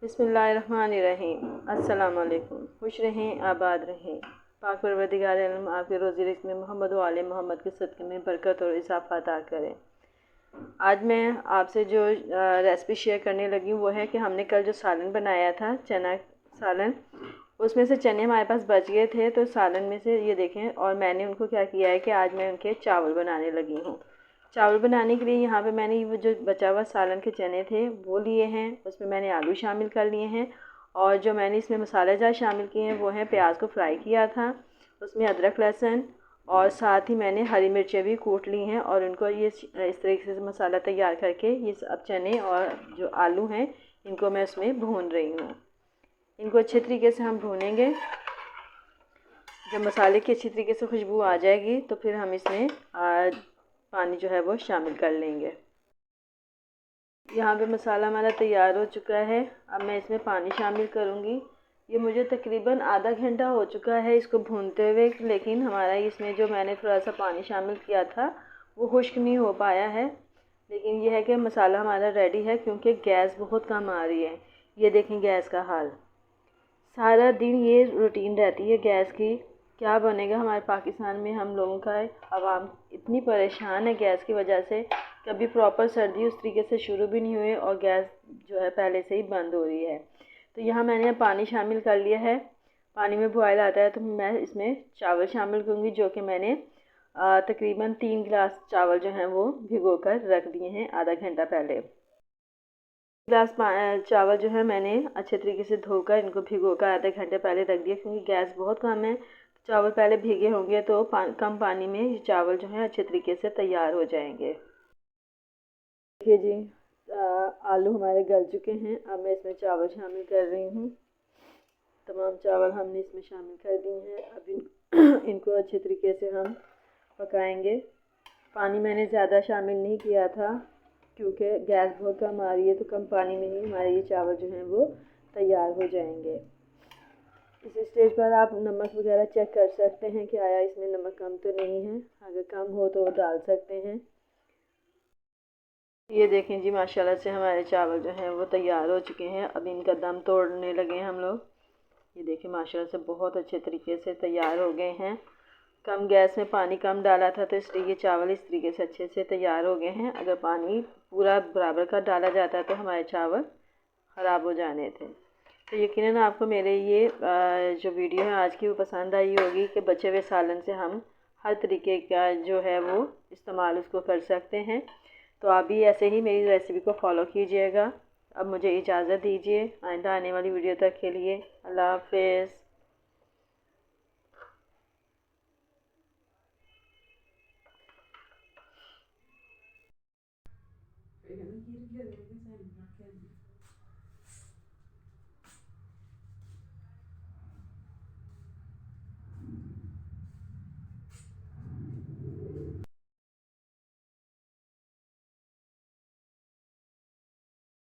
बिस्मिल्लाहिर्रहमानिर्रहीम। अस्सलाम वालेकुम। खुश रहें, आबाद रहें। पाक परवरदिगार आलम आपके रोज़ी रिज़्क़ में मोहम्मद व आले मोहम्मद के सदक़े में बरकत और इज़ाफ़ा अता करें। आज मैं आपसे जो रेसिपी शेयर करने लगी हूँ वो है कि हमने कल जो सालन बनाया था, चना सालन, उसमें से चने हमारे पास बच गए थे, तो सालन में से ये देखें, और मैंने उनको क्या किया है कि आज मैं उनके चावल बनाने लगी हूँ। चावल बनाने के लिए यहाँ पे मैंने वो जो बचा हुआ सालन के चने थे वो लिए हैं, उसमें मैंने आलू शामिल कर लिए हैं, और जो मैंने इसमें मसाले जार शामिल किए हैं वो हैं प्याज को फ्राई किया था, उसमें अदरक लहसुन, और साथ ही मैंने हरी मिर्चें भी कूट ली हैं, और उनको ये इस तरीके से मसाला तैयार करके ये सब चने और जो आलू हैं इनको मैं उसमें भून रही हूँ। इनको अच्छे तरीके से हम भूनेंगे। जब मसाले की अच्छी तरीके से खुशबू आ जाएगी तो फिर हम इसमें पानी जो है वो शामिल कर लेंगे। यहाँ पे मसाला हमारा तैयार हो चुका है। अब मैं इसमें पानी शामिल करूँगी। ये मुझे तकरीबन आधा घंटा हो चुका है इसको भूनते हुए, लेकिन हमारा इसमें जो मैंने थोड़ा सा पानी शामिल किया था वो खुश्क नहीं हो पाया है। लेकिन यह है कि मसाला हमारा रेडी है, क्योंकि गैस बहुत कम आ रही है। ये देखें गैस का हाल, सारा दिन ये रूटीन रहती है गैस की। क्या बनेगा हमारे पाकिस्तान में, हम लोगों का आवाम इतनी परेशान है गैस की वजह से। कभी प्रॉपर सर्दी उस तरीके से शुरू भी नहीं हुई और गैस जो है पहले से ही बंद हो रही है। तो यहाँ मैंने पानी शामिल कर लिया है। पानी में बॉयल आता है तो मैं इसमें चावल शामिल करूँगी, जो कि मैंने तकरीबन 3 गिलास चावल जो हैं वो भिगो कर रख दिए हैं आधा घंटा पहले। गिलास चावल जो है मैंने अच्छे तरीके से धोकर इनको भिगोकर आधे घंटे पहले रख दिया, क्योंकि गैस बहुत कम है। चावल पहले भीगे होंगे तो कम पानी में ये चावल जो है अच्छे तरीके से तैयार हो जाएंगे। देखिए जी, आलू हमारे गल चुके हैं। अब मैं इसमें चावल शामिल कर रही हूँ। तमाम चावल हमने इसमें शामिल कर दिए हैं। अब इनको अच्छे तरीके से हम पकाएंगे। पानी मैंने ज़्यादा शामिल नहीं किया था, क्योंकि गैस बहुत कम आ रही है, तो कम पानी में ही हमारे ये चावल जो हैं वो तैयार हो जाएंगे। इस स्टेज पर आप नमक वगैरह चेक कर सकते हैं कि आया इसमें नमक कम तो नहीं है। अगर कम हो तो डाल सकते हैं। ये देखें जी, माशाल्लाह से हमारे चावल जो हैं वो तैयार हो चुके हैं। अब इनका दम तोड़ने लगे हैं हम लोग। ये देखें माशाल्लाह से बहुत अच्छे तरीके से तैयार हो गए हैं। कम गैस में पानी कम डाला था तो इसलिए ये चावल इस तरीके से अच्छे से तैयार हो गए हैं। अगर पानी पूरा बराबर का डाला जाता है तो हमारे चावल ख़राब हो जाने थे। तो यकीनन आपको मेरे ये जो वीडियो है आज की वो पसंद आई होगी कि बचे हुए सालन से हम हर तरीके का जो है वो इस्तेमाल उसको कर सकते हैं। तो आप भी ऐसे ही मेरी रेसिपी को फॉलो कीजिएगा। अब मुझे इजाज़त दीजिए, आइंदा आने वाली वीडियो तक के लिए अल्लाह हाफ़िज़।